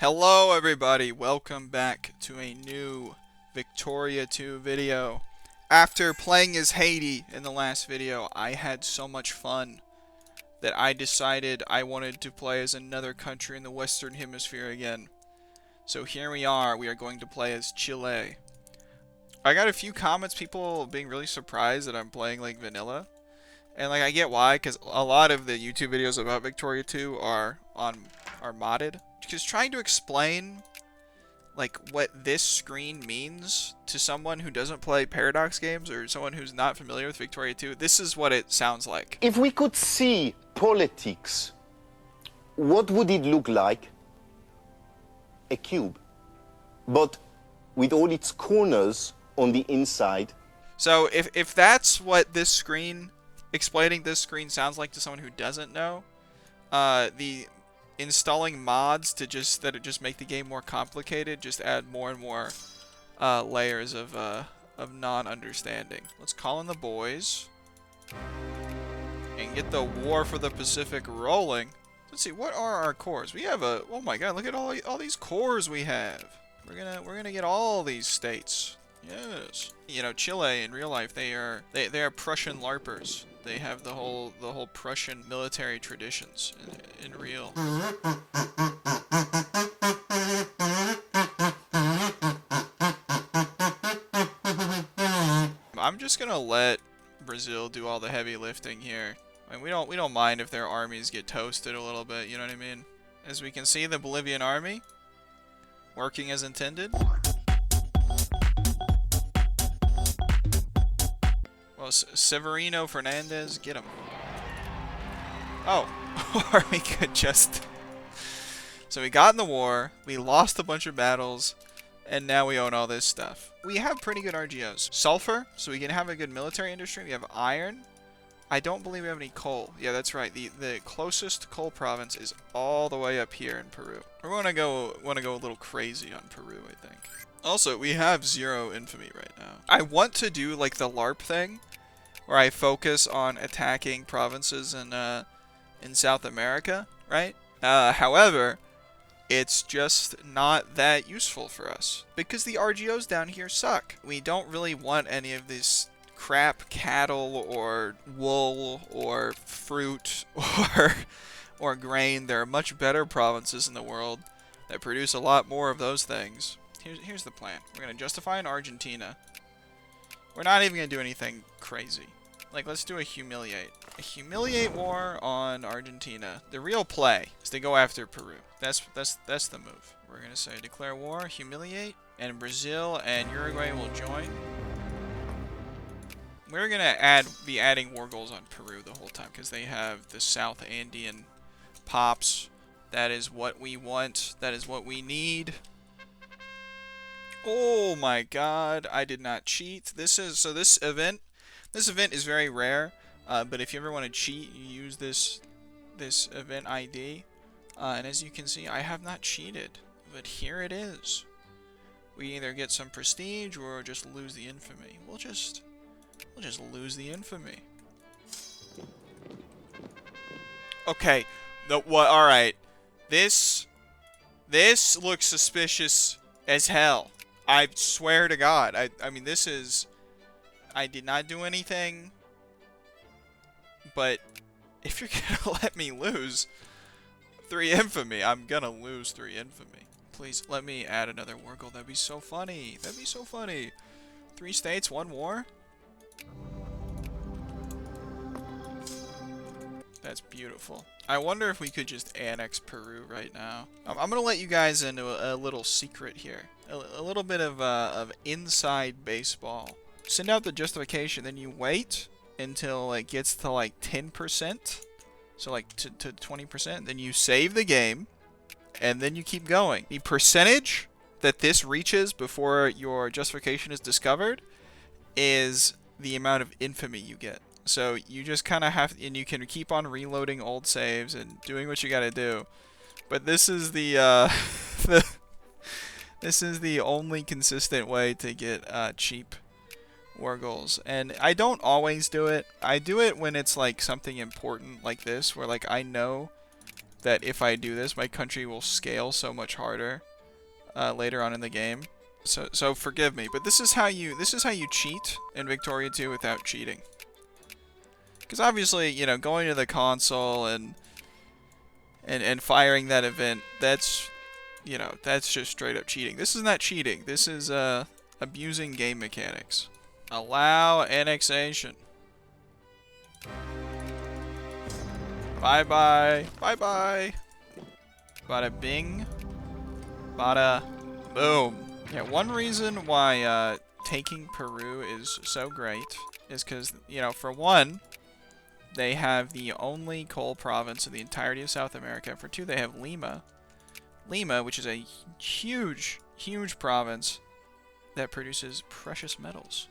Hello everybody, welcome back to a new Victoria 2 video. After playing as Haiti in the last video, I had so much fun that I decided I wanted to play as another country in the Western Hemisphere again. So here we are going to play as Chile. I got a few comments, people being really surprised that I'm playing like vanilla. And like I get why, because a lot of the YouTube videos about Victoria 2 are modded. Because trying to explain like what this screen means to someone who doesn't play Paradox games or someone who's not familiar with Victoria 2, this is what it sounds like. If we could see politics, what would it look like? A cube, but with all its corners on the inside. So if that's what this screen, explaining this screen sounds like to someone who doesn't know, the installing mods to just make the game more complicated just add more and more layers of non-understanding. Let's call in the boys and get the War for the Pacific rolling. Let's see, what are our cores? We have a, oh my god, look at all these cores we have. We're gonna get all these states. Yes. You know, Chile in real life, they are Prussian LARPers. They have the whole Prussian military traditions in real. I'm just gonna let Brazil do all the heavy lifting here. I mean, we don't mind if their armies get toasted a little bit, you know what I mean? As we can see, the Bolivian army working as intended. Well, Severino Fernandez, get him. Oh, or we could just... So we got in the war, we lost a bunch of battles, and now we own all this stuff. We have pretty good RGOs. Sulfur, so we can have a good military industry. We have iron. I don't believe we have any coal. Yeah, that's right. The closest coal province is all the way up here in Peru. We're want to go a little crazy on Peru, I think. Also, we have 0 infamy right now. I want to do like the LARP thing, where I focus on attacking provinces in South America, right? However, it's just not that useful for us because the RGOs down here suck. We don't really want any of this crap cattle or wool or fruit or grain. There are much better provinces in the world that produce a lot more of those things. Here's the plan. We're going to justify in Argentina. We're not even going to do anything crazy. Like, let's do a humiliate. A humiliate war on Argentina. The real play is to go after Peru. That's the move. We're going to say declare war, humiliate, and Brazil and Uruguay will join. We're going to be adding war goals on Peru the whole time because they have the South Andean pops. That is what we want. That is what we need. Oh my god, I did not cheat. This event is very rare, but if you ever want to cheat, you use this event ID. And as you can see, I have not cheated, but here it is. We either get some prestige or just lose the infamy. We'll just lose the infamy. Okay, all right. This looks suspicious as hell. I swear to God. I mean, this is... I did not do anything, but if you're gonna let me lose 3 infamy, I'm gonna lose 3 infamy. Please let me add another war goal. That'd be so funny. That'd be so funny. 3 states, 1 war. That's beautiful. I wonder if we could just annex Peru right now. I'm gonna let you guys into a little secret here. A little bit of inside baseball. Send out the justification, then you wait until it gets to like 10%, so like to 20%, then you save the game, and then you keep going. The percentage that this reaches before your justification is discovered is the amount of infamy you get. So you just kind of have, and you can keep on reloading old saves and doing what you gotta do. But this is the this is the only consistent way to get cheap war goals. And I don't always do it. I do it when it's like something important like this, where like I know that if I do this, my country will scale so much harder later on in the game. So forgive me, but this is how you cheat in Victoria 2 without cheating. Because obviously, you know, going to the console and firing that event, that's, you know, that's just straight up cheating. This is not cheating. This is abusing game mechanics. Allow annexation. Bye bye. Bye bye. Bada bing. Bada boom. Yeah, one reason why taking Peru is so great is because, you know, for one, they have the only coal province in the entirety of South America. For two, they have Lima. Lima, which is a huge, huge province that produces precious metals.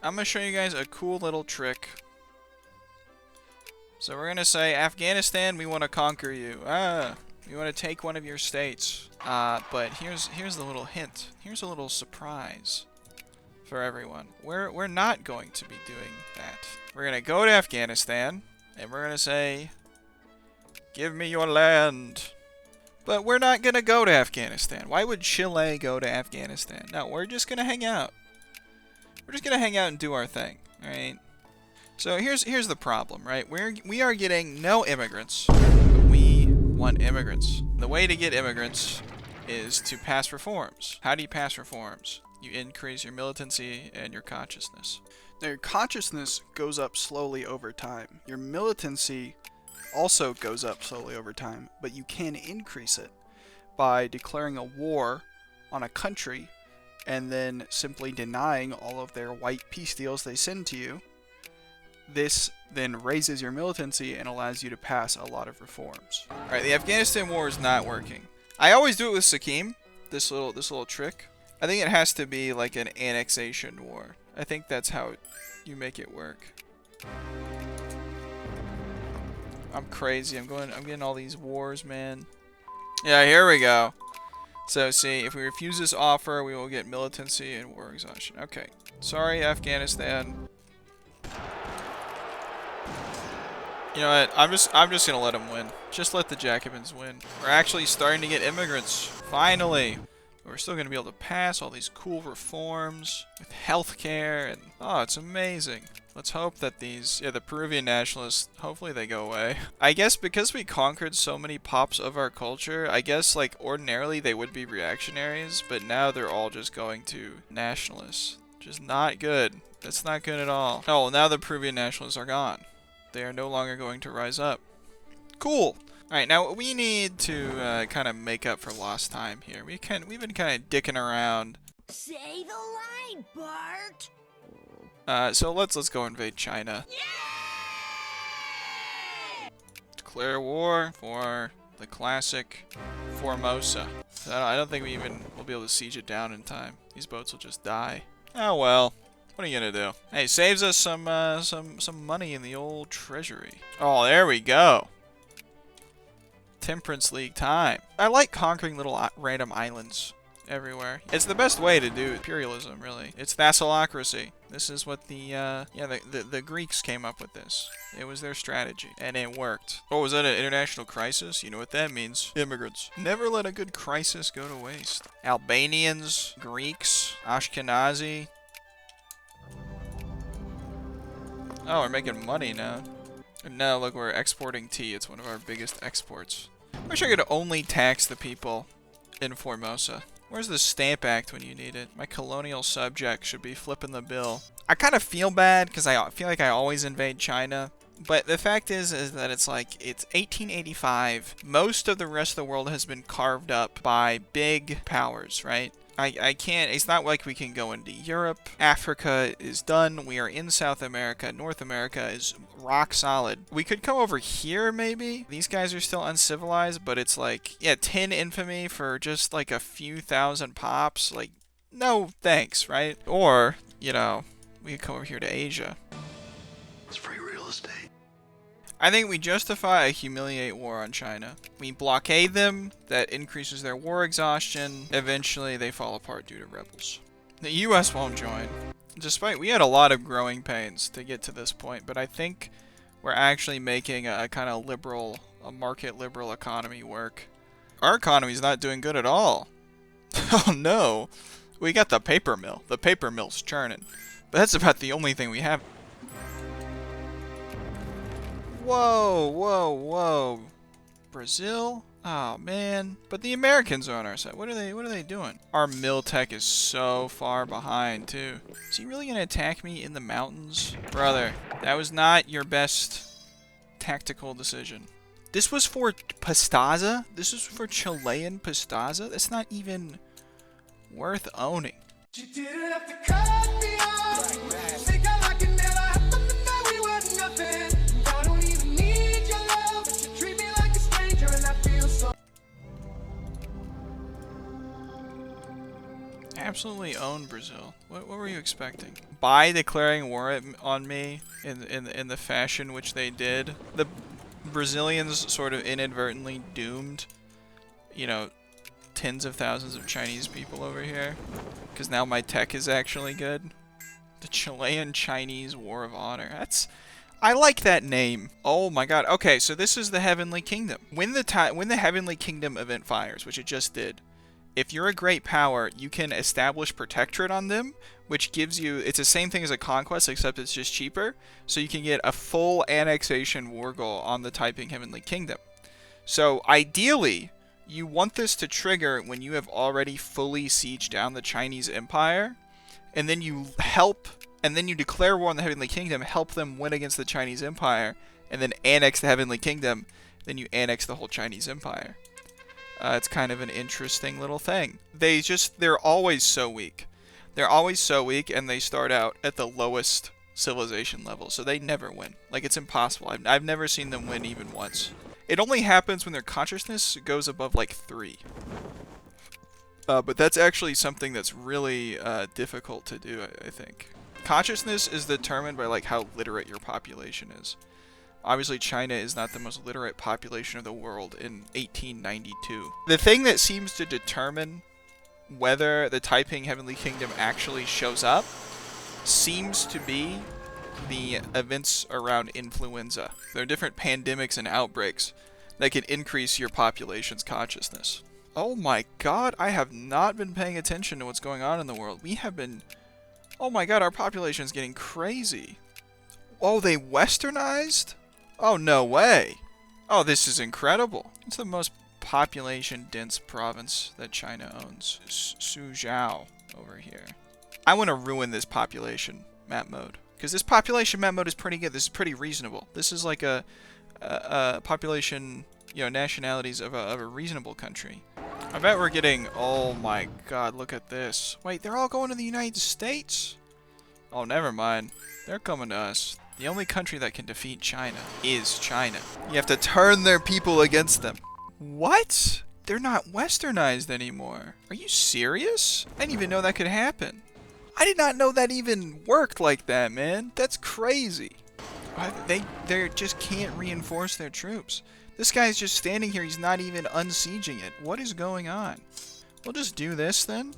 I'm going to show you guys a cool little trick. So we're going to say, Afghanistan, we want to conquer you. We want to take one of your states. But here's the little hint. Here's a little surprise for everyone. We're not going to be doing that. We're going to go to Afghanistan, and we're going to say, give me your land. But we're not going to go to Afghanistan. Why would Chile go to Afghanistan? No, we're just going to hang out. We're just going to hang out and do our thing, right? So here's the problem, right? We are getting no immigrants, but we want immigrants. The way to get immigrants is to pass reforms. How do you pass reforms? You increase your militancy and your consciousness. Now, your consciousness goes up slowly over time. Your militancy also goes up slowly over time, but you can increase it by declaring a war on a country and then simply denying all of their white peace deals they send to you. This then raises your militancy and allows you to pass a lot of reforms. Alright, the Afghanistan war is not working. I always do it with Sikkim, this little trick. I think it has to be like an annexation war. I think that's how you make it work. I'm crazy. I'm getting all these wars, man. Yeah, here we go. So see, if we refuse this offer, we will get militancy and war exhaustion. Okay. Sorry, Afghanistan. You know what? I'm just gonna let them win. Just let the Jacobins win. We're actually starting to get immigrants. Finally. We're still gonna be able to pass all these cool reforms with healthcare and oh, it's amazing. Let's hope that the Peruvian nationalists, hopefully they go away. I guess because we conquered so many pops of our culture, I guess like ordinarily they would be reactionaries, but now they're all just going to nationalists. Which is not good. That's not good at all. Oh, now the Peruvian nationalists are gone. They are no longer going to rise up. Cool. Alright, now we need to kind of make up for lost time here. We've been kind of dicking around. Say the line, Bart. So let's go invade China. Yay! Declare war for the classic Formosa. I don't think we even will be able to siege it down in time. These boats will just die. Oh well. What are you gonna do? Hey, saves us some money in the old treasury. Oh, there we go. Temperance League time. I like conquering little random islands everywhere. It's the best way to do imperialism, really. It's vassallocracy. This is what the Greeks came up with this. It was their strategy, and it worked. Oh, was that an international crisis? You know what that means. Immigrants. Never let a good crisis go to waste. Albanians, Greeks, Ashkenazi. Oh, we're making money now. And now, look, we're exporting tea. It's one of our biggest exports. I wish I could only tax the people in Formosa. Where's the Stamp Act when you need it? My colonial subject should be flipping the bill. I kind of feel bad because I feel like I always invade China. But the fact is that it's like, it's 1885. Most of the rest of the world has been carved up by big powers, right? I can't, it's not like we can go into Europe. Africa is done. We are in South America. North America is rock solid. We could come over here, maybe. These guys are still uncivilized, but it's like, yeah, 10 infamy for just like a few thousand pops. Like, no thanks, right? Or, you know, we could come over here to Asia. It's free real estate. I think we justify a humiliate war on China. We blockade them, that increases their war exhaustion. Eventually, they fall apart due to rebels. The US won't join. Despite, we had a lot of growing pains to get to this point, but I think we're actually making a kind of liberal a market liberal economy work? Our economy's not doing good at all. Oh no. We got the paper mill. The paper mill's churning. But that's about the only thing we have. Whoa, whoa, whoa. Brazil? Oh man. But the Americans are on our side. What are they doing? Our mill tech is so far behind too. Is he really gonna attack me in the mountains? Brother, that was not your best tactical decision. This was for Pastaza? This was for Chilean Pastaza? That's not even worth owning. You didn't have to cut me off. Think I like it never happened to know we were nothing. I don't even need your love, but you treat me like a stranger and I feel so. Absolutely own Brazil. What were you expecting? By declaring war on me in the fashion which they did, the Brazilians sort of inadvertently doomed, you know, tens of thousands of Chinese people over here. Because now my tech is actually good. The Chilean-Chinese War of Honor. I like that name. Oh my god. Okay, so this is the Heavenly Kingdom. When the Heavenly Kingdom event fires, which it just did, if you're a great power, you can establish protectorate on them, which gives you, it's the same thing as a conquest, except it's just cheaper. So you can get a full annexation war goal on the Taiping Heavenly Kingdom. So ideally, you want this to trigger when you have already fully sieged down the Chinese Empire, and then you declare war on the Heavenly Kingdom, help them win against the Chinese Empire, and then annex the Heavenly Kingdom, then you annex the whole Chinese Empire. It's kind of an interesting little thing. They're always so weak. They're always so weak, and they start out at the lowest civilization level, so they never win. Like, it's impossible. I've never seen them win even once. It only happens when their consciousness goes above, like, 3. But that's actually something that's really difficult to do, I think. Consciousness is determined by, like, how literate your population is. Obviously, China is not the most literate population of the world in 1892. The thing that seems to determine whether the Taiping Heavenly Kingdom actually shows up seems to be the events around influenza. There are different pandemics and outbreaks that can increase your population's consciousness. Oh my god, I have not been paying attention to what's going on in the world. We have been... Oh my god, our population is getting crazy. Oh, they westernized? Oh, no way. Oh, this is incredible. It's the most population-dense province that China owns. Suzhou over here. I want to ruin this population map mode. Because this population map mode is pretty good. This is pretty reasonable. This is like a population, you know, nationalities of a reasonable country. I bet we're getting... Oh my god, look at this. Wait, they're all going to the United States? Oh, never mind. They're coming to us. The only country that can defeat China is China. You have to turn their people against them. What? They're not westernized anymore. Are you serious? I didn't even know that could happen. I did not know that even worked like that, man. That's crazy. They just can't reinforce their troops. This guy's just standing here. He's not even unsieging it. What is going on? We'll just do this then.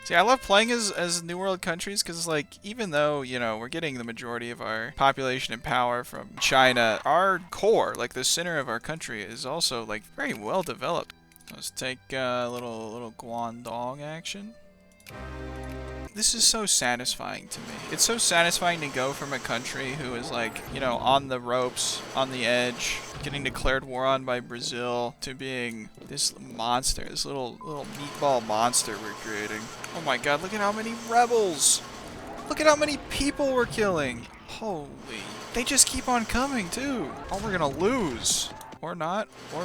See, I love playing as New World countries because, like, even though, you know, we're getting the majority of our population and power from China, our core, like the center of our country, is also, like, very well developed. Let's take a little Guangdong action. This is so satisfying to me. It's so satisfying to go from a country who is, like, you know, on the ropes, on the edge, getting declared war on by Brazil, to being this monster, this little meatball monster we're creating. Oh my god, look at how many rebels! Look at how many people we're killing! Holy... They just keep on coming, too! Oh, we're gonna lose! Or not. Or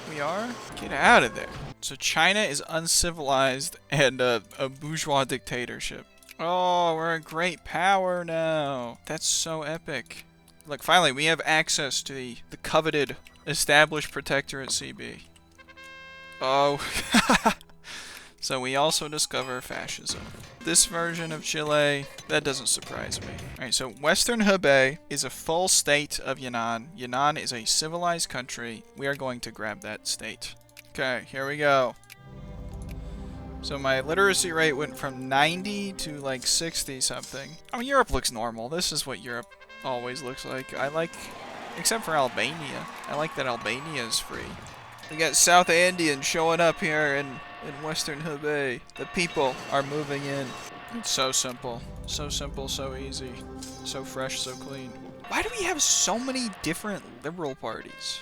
we are? Get out of there. So China is uncivilized and a bourgeois dictatorship. Oh, we're a great power now. That's so epic. Look, finally, we have access to the coveted established protectorate CB. Oh. So we also discover fascism. This version of Chile, that doesn't surprise me. Alright, so Western Hebei is a full state of Yunnan. Yunnan is a civilized country. We are going to grab that state. Okay, here we go. So my literacy rate went from 90 to like 60 something. I mean, Europe looks normal. This is what Europe always looks like. I like Except for Albania. I like that Albania is free. We got South Andeans showing up here in Western Hubei. The people are moving in. It's so simple. So simple, so easy. So fresh, so clean. Why do we have so many different liberal parties?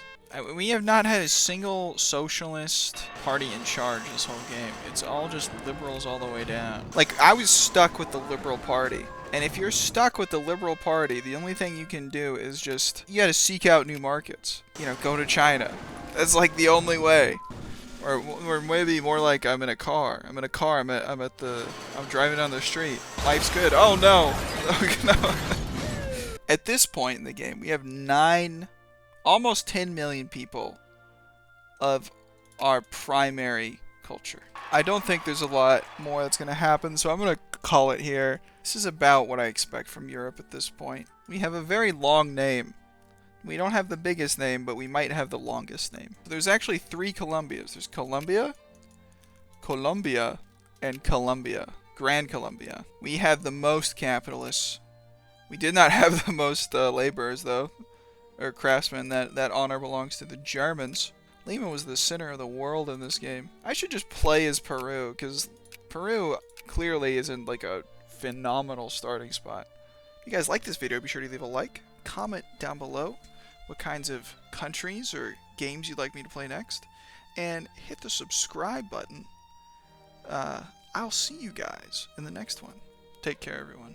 We have not had a single socialist party in charge this whole game. It's all just liberals all the way down. Like, I was stuck with the Liberal Party. And if you're stuck with the Liberal Party, the only thing you can do is just, you gotta seek out new markets. You know, go to China. That's like the only way. Or maybe more like I'm in a car. I'm driving down the street. Life's good. Oh no! No. At this point in the game, we have almost 10 million people of our primary culture. I don't think there's a lot more that's going to happen, so I'm going to call it here. This is about what I expect from Europe at this point. We have a very long name. We don't have the biggest name, but we might have the longest name. There's actually 3 Colombias. There's Colombia, and Colombia. Grand Colombia. We have the most capitalists. We did not have the most laborers, though. Or craftsmen. That honor belongs to the Germans. Lima was the center of the world in this game. I should just play as Peru, because Peru clearly isn't like a phenomenal starting spot. If you guys like this video, be sure to leave a like, comment down below what kinds of countries or games you'd like me to play next, and hit the subscribe button. I'll see you guys in the next one. Take care, everyone.